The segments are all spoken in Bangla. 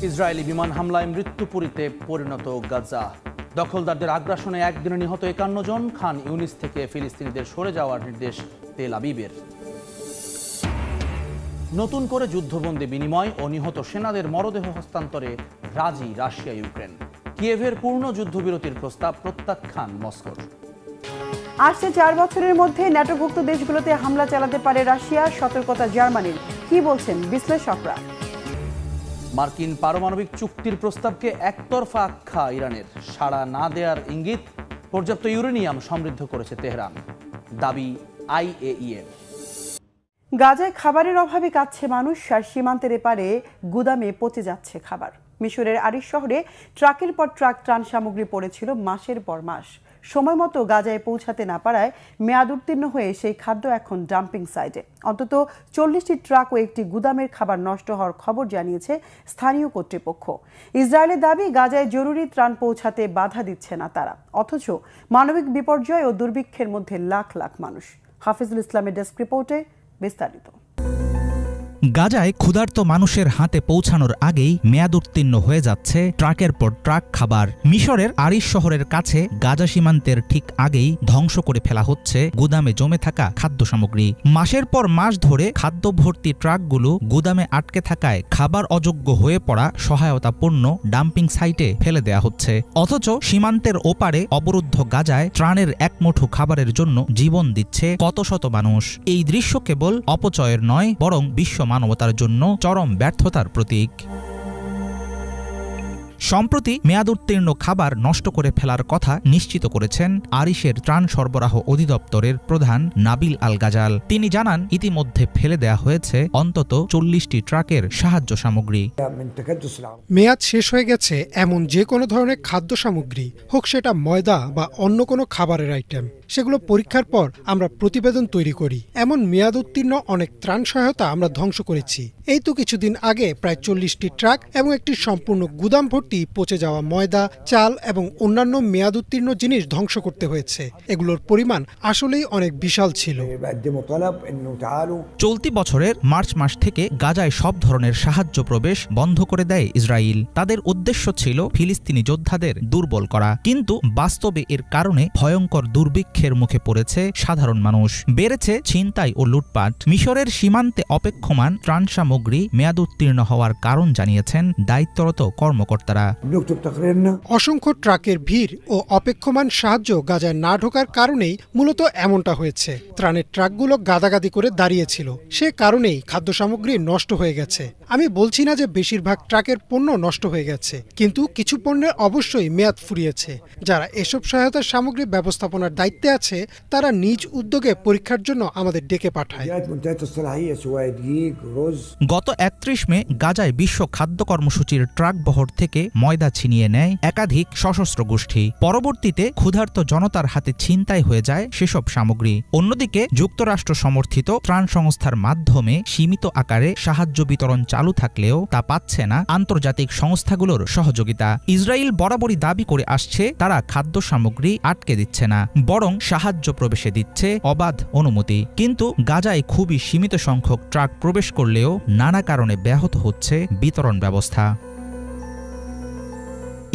ইসরায়েলি বিমান হামলায় মৃত্যুপুরীতে পরিণত গাজা। দখলদারদের আগ্রাসনে একদিনে নিহত ৫১ জন। খান ইউনিস থেকে ফিলিস্তিনিদের সরে যাওয়ার নির্দেশ তেল আবিবের। নতুন করে যুদ্ধবন্দী বিনিময় ও নিহত সেনাদের মরদেহ হস্তান্তরে রাজি রাশিয়া ইউক্রেন। কিয়েভের পূর্ণ যুদ্ধবিরতির প্রস্তাব প্রত্যাখ্যান মস্কোর। আসছে ৪ বছরের মধ্যে ন্যাটোভুক্ত দেশগুলোতে হামলা চালাতে পারে রাশিয়া, সতর্কতা জার্মানির। কি বলছেন বিশ্লেষকরা? মার্কিন পারমাণবিক চুক্তির প্রস্তাবকে একতরফা আখ্যা ইরানের। সাড়া না দেওয়ার ইঙ্গিত। পর্যাপ্ত ইউরেনিয়াম সমৃদ্ধ করেছে তেহরান, দাবি IAEA। গাজায় খাবারের অভাবে কাঁদছে মানুষ, আর সীমান্তের এপারে গুদামে পচে যাচ্ছে খাবার। মিশরের আরিশ শহরে ট্রাকের পর ট্রাক ত্রাণ সামগ্রী পড়েছিল মাসের পর মাস। সময় মতো গাজায় পৌঁছাতে না পারায় মেয়াদ উত্তীর্ণ হয়ে সেই খাদ্য এখন ডাম্পিং সাইটে। অন্তত ৪০টি ট্রাক ও একটি গুদামের খাবার নষ্ট হওয়ার খবর জানিয়েছে স্থানীয় কর্তৃপক্ষ। ইসরায়েলের দাবি, গাজায় জরুরি ত্রাণ পৌঁছাতে বাধা দিচ্ছে না তারা, অথচ মানবিক বিপর্যয় ও দুর্ভিক্ষের মধ্যে লাখ লাখ মানুষ। হাফিজুল ইসলামের ডেস্ক রিপোর্টে বিস্তারিত। গাজায় ক্ষুধার্ত মানুষের হাতে পৌঁছানোর আগেই মেয়াদ উত্তীর্ণ হয়ে যাচ্ছে ট্রাকের পর ট্রাক খাবার। মিশরের আরিশ শহরের কাছে গাজা সীমান্তের ঠিক আগেই ধ্বংস করে ফেলা হচ্ছে গুদামে জমে থাকা খাদ্য সামগ্রী। মাসের পর মাস ধরে খাদ্য ভর্তি ট্রাকগুলো গুদামে আটকে থাকায় খাবার অযোগ্য হয়ে পড়া সহায়তা পণ্য ডাম্পিং সাইটে ফেলে দেয়া হচ্ছে। অথচ সীমান্তের ওপারে অবরুদ্ধ গাজায় ত্রাণের এক মুঠো খাবারের জন্য জীবন দিচ্ছে কত শত মানুষ। এই দৃশ্য কেবল অপচয়ের নয়, বরং বিশ্ব মানবতার জন্য চরম ব্যর্থতার প্রতীক। সম্প্রতি মেয়াদ উত্তীর্ণ খাবার নষ্ট করে ফেলার কথা নিশ্চিত করেছেন আরিশের ত্রাণ সরবরাহ অধিদপ্তরের প্রধান নাবিল আল গাজাল। তিনি জানান, ইতিমধ্যে ফেলে দেয়া হয়েছে অন্তত ৪০টি ট্রাকের সাহায্য সামগ্রী। মেয়াদ শেষ হয়ে গেছে এমন যে কোনো ধরনের খাদ্য সামগ্রী, হোক সেটা ময়দা বা অন্য কোনো খাবারের আইটেম, সেগুলো পরীক্ষার পর আমরা প্রতিবেদন তৈরি করি। এমন মেয়াদ উত্তীর্ণ অনেক ত্রাণ সহায়তা আমরা ধ্বংস করেছি। এই তো কিছুদিন আগে প্রায় ৪০টি ট্রাক এবং একটি সম্পূর্ণ গুদাম ভর্তি পচে যাওয়া ময়দা, চাল এবং অন্যান্য মেয়াদ উত্তীর্ণ জিনিস ধ্বংস করতে হয়েছে। এগুলোর পরিমাণ আসলেই অনেক বিশাল ছিল। চলতি বছরের মার্চ মাস থেকে গাজায় সব ধরনের সাহায্য প্রবেশ বন্ধ করে দেয় ইসরায়েল। তাদের উদ্দেশ্য ছিল ফিলিস্তিনি যোদ্ধাদের দুর্বল করা, কিন্তু বাস্তবে এর কারণে ভয়ঙ্কর দুর্ভিক্ষের মুখে পড়েছে সাধারণ মানুষ। বেড়েছে ছিনতাই ও লুটপাট। মিশরের সীমান্তে অপেক্ষমান ত্রাণ সামগ্রী মেয়াদ উত্তীর্ণ হওয়ার কারণ জানিয়েছেন দায়িত্বরত কর্মকর্তারা। অসংখ্য ট্রাকের ভিড় ও অপেক্ষমান সাহায্য গাজায় না ঢোকার কারণেই মূলত এমনটা হয়েছে। ত্রাণের ট্রাকগুলো গাদাগাদি করে দাঁড়িয়েছিল, সে কারণেই খাদ্য সামগ্রী নষ্ট হয়ে গেছে। আমি বলছি না যে বেশিরভাগ ট্রাকের পণ্য নষ্ট হয়ে গেছে, কিন্তু কিছু পণ্যের অবশ্যই মেয়াদ ফুরিয়েছে। যারা এসব সহায়তার সামগ্রী ব্যবস্থাপনার দায়িত্বে আছে, তারা নিজ উদ্যোগে পরীক্ষার জন্য আমাদের ডেকে পাঠায়। গত ৩১ মে গাজায় বিশ্ব খাদ্য কর্মসূচির ট্রাক বহর থেকে ময়দা ছিনিয়ে নেয় একাধিক সশস্ত্র গোষ্ঠী। পরবর্তীতে ক্ষুধার্ত জনতার হাতে ছিনতাই হয়ে যায় সেসব সামগ্রী। অন্যদিকে যুক্তরাষ্ট্র সমর্থিত ত্রাণ সংস্থার মাধ্যমে সীমিত আকারে সাহায্য বিতরণ চালু থাকলেও তা পাচ্ছে না আন্তর্জাতিক সংস্থাগুলোর সহযোগিতা। ইসরায়েল বরাবরই দাবি করে আসছে, তারা খাদ্য সামগ্রী আটকে দিচ্ছে না, বরং সাহায্য প্রবেশে দিচ্ছে অবাধ অনুমতি। কিন্তু গাজায় খুবই সীমিত সংখ্যক ট্রাক প্রবেশ করলেও নানা কারণে ব্যাহত হচ্ছে বিতরণ ব্যবস্থা।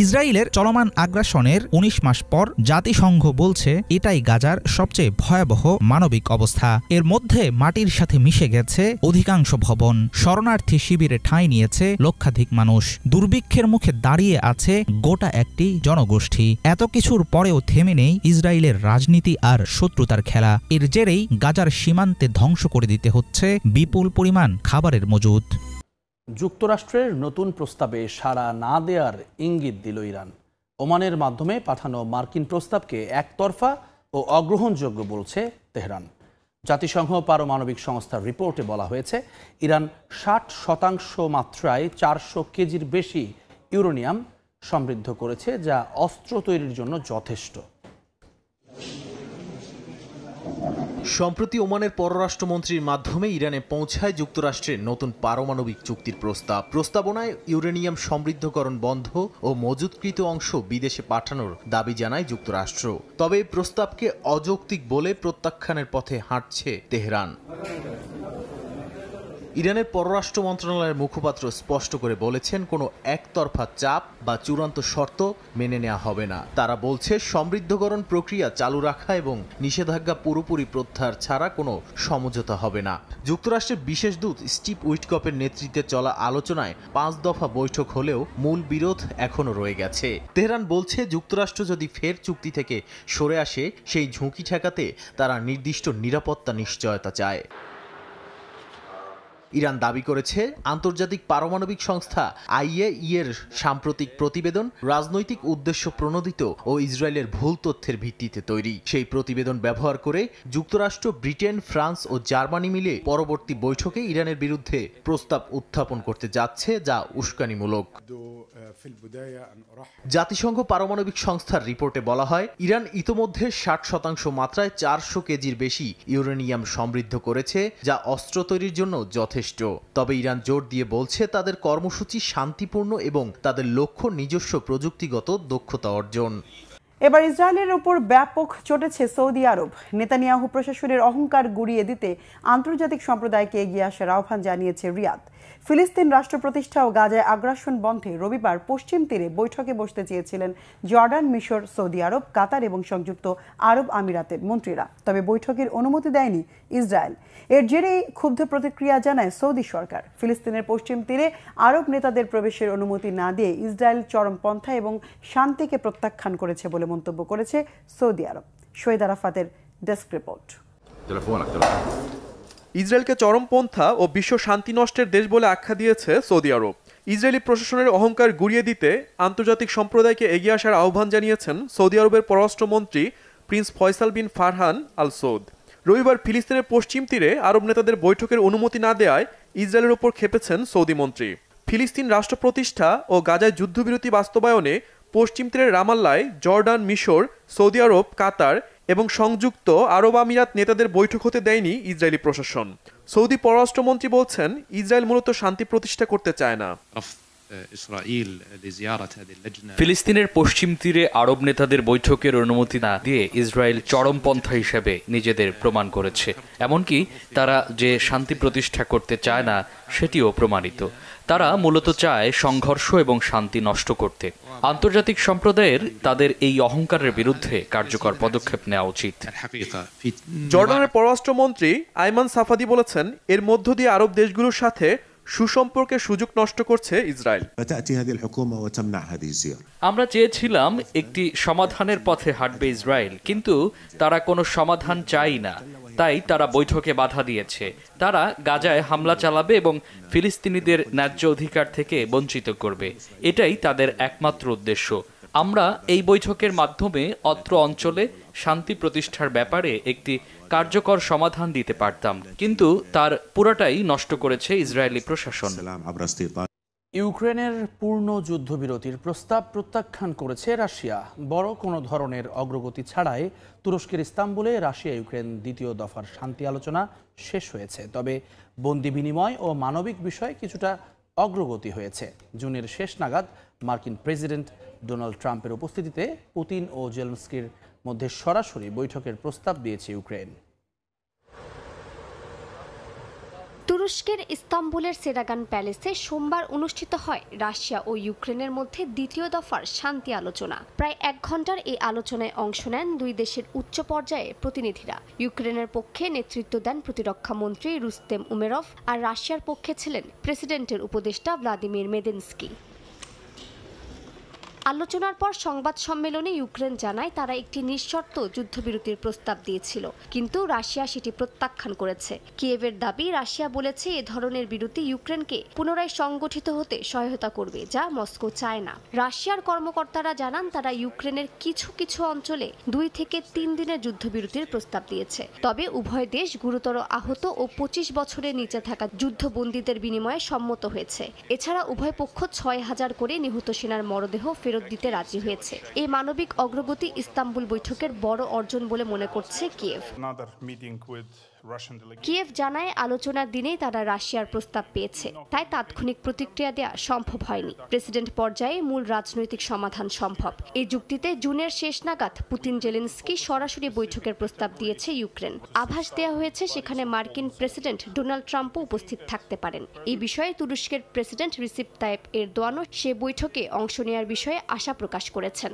ইসরায়েলের চলমান আগ্রাসনের ১৯ মাস পর জাতিসংঘ বলছে, এটাই গাজার সবচেয়ে ভয়াবহ মানবিক অবস্থা। এর মধ্যে মাটির সাথে মিশে গেছে অধিকাংশ ভবন, শরণার্থী শিবিরে ঠাঁই নিয়েছে লক্ষাধিক মানুষ, দুর্ভিক্ষের মুখে দাঁড়িয়ে আছে গোটা একটি জনগোষ্ঠী। এত কিছুর পরেও থেমে নেই ইসরায়েলের রাজনীতি আর শত্রুতার খেলা। এর জেরেই গাজার সীমান্তে ধ্বংস করে দিতে হচ্ছে বিপুল পরিমাণ খাবারের মজুদ। যুক্তরাষ্ট্রের নতুন প্রস্তাবে সাড়া না দেওয়ার ইঙ্গিত দিল ইরান। ওমানের মাধ্যমে পাঠানো মার্কিন প্রস্তাবকে একতরফা ও অগ্রহণযোগ্য বলছে তেহরান। জাতিসংঘ পারমাণবিক সংস্থার রিপোর্টে বলা হয়েছে, ইরান ৬০% মাত্রায় ৪০০ কেজির বেশি ইউরেনিয়াম সমৃদ্ধ করেছে, যা অস্ত্র তৈরির জন্য যথেষ্ট। সম্প্রতি ওমানের পররাষ্ট্রমন্ত্রীর মাধ্যমে ইরানে পৌঁছায় যুক্তরাষ্ট্রের নতুন পারমাণবিক চুক্তির প্রস্তাব। প্রস্তাবনায় ইউরেনিয়াম সমৃদ্ধকরণ বন্ধ ও মজুতকৃত অংশ বিদেশে পাঠানোর দাবি জানায় যুক্তরাষ্ট্র। তবে এই প্রস্তাবকে অযৌক্তিক বলে প্রত্যাখ্যানের পথে হাঁটছে তেহরান। ইরানের পররাষ্ট্র মন্ত্রণালয়ের মুখপাত্র স্পষ্ট করে বলেছেন, কোনো একতরফা চাপ বা চূড়ান্ত শর্ত মেনে নেওয়া হবে না। তারা বলছে, সমৃদ্ধকরণ প্রক্রিয়া চালু রাখা এবং নিষেধাজ্ঞা পুরোপুরি প্রত্যাহার ছাড়া কোনো সমঝোতা হবে না। যুক্তরাষ্ট্রের বিশেষ দূত স্টিভ উইটকপের নেতৃত্বে চলা আলোচনায় 5 দফা বৈঠক হলেও মূল বিরোধ এখনও রয়ে গেছে। তেহরান বলছে, যুক্তরাষ্ট্র যদি ফের চুক্তি থেকে সরে আসে, সেই ঝুঁকি ঠেকাতে তারা নির্দিষ্ট নিরাপত্তা নিশ্চয়তা চায়। ইরান দাবি করেছে, আন্তর্জাতিক পারমাণবিক সংস্থা IAEA এর সাম্প্রতিক প্রতিবেদন রাজনৈতিক উদ্দেশ্য প্রণোদিত ও ইসরায়েলের ভুল তথ্যের ভিত্তিতে তৈরি। সেই প্রতিবেদন ব্যবহার করে যুক্তরাষ্ট্র, ব্রিটেন, ফ্রান্স ও জার্মানি মিলে পরবর্তী বৈঠকে ইরানের বিরুদ্ধে প্রস্তাব উত্থাপন করতে যাচ্ছে, যা উস্কানিমূলক। জাতিসংঘ পারমাণবিক সংস্থার রিপোর্টে বলা হয়, ইরান ইতোমধ্যে 60% মাত্রায় 400 কেজির বেশি ইউরেনিয়াম সমৃদ্ধ করেছে, যা অস্ত্র তৈরির জন্য যথেষ্ট। তবে ইরান জোর দিয়ে বলছে, তাদের কর্মসূচি শান্তিপূর্ণ এবং তাদের লক্ষ্য নিজস্ব প্রযুক্তিগত দক্ষতা অর্জন। এবার ইসরায়েলের উপর ব্যাপক চটেছে সৌদি আরব। নেতানিয়াহু প্রশাসনের অহংকার গুড়িয়ে দিতে আন্তর্জাতিক সম্প্রদায়কে এগিয়ে আসার আহ্বান জানিয়েছে রিয়াদ। ফিলিস্তিন রাষ্ট্র প্রতিষ্ঠা ও গাজায় আগ্রাসন বন্ধে রবিবার পশ্চিম তীরে বৈঠকে বসতে চেয়েছিলেন জর্ডান, মিশর, সৌদি আরব, কাতার এবং সংযুক্ত আরব আমিরাতের মন্ত্রীরা। তবে বৈঠকের অনুমতি দেয়নি ইসরায়েল। এর জেরেই ক্ষুব্ধ প্রতিক্রিয়া জানায় সৌদি সরকার। ফিলিস্তিনের পশ্চিম তীরে আরব নেতাদের প্রবেশের অনুমতি না দিয়ে ইসরায়েল চরমপন্থা এবং শান্তিকে প্রত্যাখ্যান করেছে বলে মন্তব্য করেছে সৌদি আরব। শহীদ আরাফাতের ডেস্ক রিপোর্ট। ইসরায়েলকে চরমপন্থা ও বিশ্ব শান্তি নষ্টের দেশ বলে আখ্যা দিয়েছে সৌদি আরব। ইসরায়েলি প্রশাসনের অহংকার গুড়িয়ে দিতে আন্তর্জাতিক সম্প্রদায়কে এগিয়ে আসার আহ্বান জানিয়েছেন সৌদি আরবের পররাষ্ট্রমন্ত্রী প্রিন্স ফয়সাল বিন ফারহান আল সৌদ। রবিবার ফিলিস্তিনের পশ্চিম তীরে আরব নেতাদের বৈঠকের অনুমতি না দেওয়ায় ইসরায়েলের ওপর ক্ষেপেছেন সৌদি মন্ত্রী। ফিলিস্তিন রাষ্ট্র প্রতিষ্ঠা ও গাজায় যুদ্ধবিরতি বাস্তবায়নে পশ্চিম তীরের রামাল্লায় জর্ডান, মিশর, সৌদি আরব, কাতার এবং সংযুক্ত আরব আমিরাত নেতাদের বৈঠক হতে দেয়নি ইসরায়েলি প্রশাসন। সৌদি পররাষ্ট্রমন্ত্রী বলছেন, ইসরায়েল মূলত শান্তি প্রতিষ্ঠা করতে চায় না। ফিলিস্তিনের পশ্চিম তীরে আরব নেতাদের বৈঠকের অনুমতি না দিয়ে ইসরায়েল চরমপন্থা হিসেবে নিজেদের প্রমাণ করেছে। এমনকি তারা যে শান্তি প্রতিষ্ঠা করতে চায় না সেটিও প্রমাণিত। তারা মূলত চায় সংঘর্ষ এবং শান্তি নষ্ট করতে। আন্তর্জাতিক সম্প্রদায়ের তাদের এই অহংকারের বিরুদ্ধে কার্যকর পদক্ষেপ নেওয়া উচিত। জর্ডানের পররাষ্ট্রমন্ত্রী আইমান সাফাদি বলেছেন, এর মধ্য দিয়ে আরব দেশগুলোর সাথে সুসম্পর্কের সুযোগ নষ্ট করছে ইসরায়েল। আমরা চেয়েছিলাম একটি সমাধানের পথে হাঁটবে ইসরায়েল, কিন্তু তারা কোনো সমাধান চাই না। তাই তারা বৈঠকে বাধা দিয়েছে। তারা গাজায় হামলা চালাবে এবং ফিলিস্তিনিদের ন্যায্য অধিকার থেকে বঞ্চিত করবে। এটাই তাদের একমাত্র উদ্দেশ্য। আমরা এই বৈঠকের মাধ্যমে অত্র অঞ্চলে শান্তি প্রতিষ্ঠার ব্যাপারে একটি কার্যকর সমাধান দিতে পারতাম, কিন্তু তার পুরোটাই নষ্ট করেছে ইসরায়েলি প্রশাসন। ইউক্রেনের পূর্ণ যুদ্ধবিরতির প্রস্তাব প্রত্যাখ্যান করেছে রাশিয়া। বড় কোনো ধরনের অগ্রগতি ছাড়াই তুরস্কের ইস্তাম্বুলে রাশিয়া ইউক্রেন দ্বিতীয় দফার শান্তি আলোচনা শেষ হয়েছে। তবে বন্দি বিনিময় ও মানবিক বিষয়ে কিছুটা অগ্রগতি হয়েছে। জুনের শেষ নাগাদ মার্কিন প্রেসিডেন্ট ডোনাল্ড ট্রাম্পের উপস্থিতিতে পুতিন ও জেলেনস্কির মধ্যে সরাসরি বৈঠকের প্রস্তাব দিয়েছে ইউক্রেন। তুরস্কের ইস্তাম্বুলের সেরাগান প্যালেসে সোমবার অনুষ্ঠিত হয় রাশিয়া ও ইউক্রেনের মধ্যে দ্বিতীয় দফার শান্তি আলোচনা। প্রায় 1 ঘন্টার এই আলোচনায় অংশ নেন দুই দেশের উচ্চ পর্যায়ের প্রতিনিধিরা। ইউক্রেনের পক্ষে নেতৃত্ব দেন প্রতিরক্ষা মন্ত্রী রুস্তেম উমেরভ, আর রাশিয়ার পক্ষে ছিলেন প্রেসিডেন্টের উপদেষ্টা ভ্লাদিমির মেদেনস্কি। আলোচনার পর সংবাদ সম্মেলনে ইউক্রেন জানায়, তারা একটি নিঃশর্ত যুদ্ধবিরতির প্রস্তাব দিয়েছিল, কিন্তু রাশিয়া সেটি প্রত্যাখ্যান করেছে। কিয়েভের দাবি, রাশিয়া বলেছে এ ধরনের বিরতি ইউক্রেনকে পুনরায় সংগঠিত হতে সহায়তা করবে, যা মস্কো চায় না। রাশিয়ার কর্মকর্তারা জানান, তারা ইউক্রেনের কিছু কিছু অঞ্চলে 2 থেকে 3 দিনের যুদ্ধবিরতির প্রস্তাব দিয়েছে। তবে উভয় দেশ গুরুতর আহত ও 25 বছরের নিচে থাকা যুদ্ধবন্দীদের বিনিময়ে সম্মত হয়েছে। এছাড়া উভয় পক্ষ 6000 করে নিহত সেনার মরদেহ ফেরত দিতে রাজি হয়েছে। এই মানবিক অগ্রগতি ইস্তাম্বুল বৈঠকের বড় অর্জন বলে মনে করছে কিয়েভ। কিয়েভ জানায় আলোচনার দিনেই তারা রাশিয়ার প্রস্তাব পেয়েছে, তাই তাৎক্ষণিক প্রতিক্রিয়া দেওয়া সম্ভব হয়নি। প্রেসিডেন্ট পর্যায়ে মূল রাজনৈতিক সমাধান সম্ভব। এই যুক্তিতে জুনের শেষ নাগাদ পুতিন জেলেনস্কি সরাসরি বৈঠকের প্রস্তাব দিয়েছে ইউক্রেন। আভাস দেওয়া হয়েছে সেখানে মার্কিন প্রেসিডেন্ট ডোনাল্ড ট্রাম্পও উপস্থিত থাকতে পারেন। এই বিষয়ে তুরস্কের প্রেসিডেন্ট রিসিপ তাইপ এরদোয়ানও সে বৈঠকে অংশ নেওয়ার বিষয়ে আশা প্রকাশ করেছেন।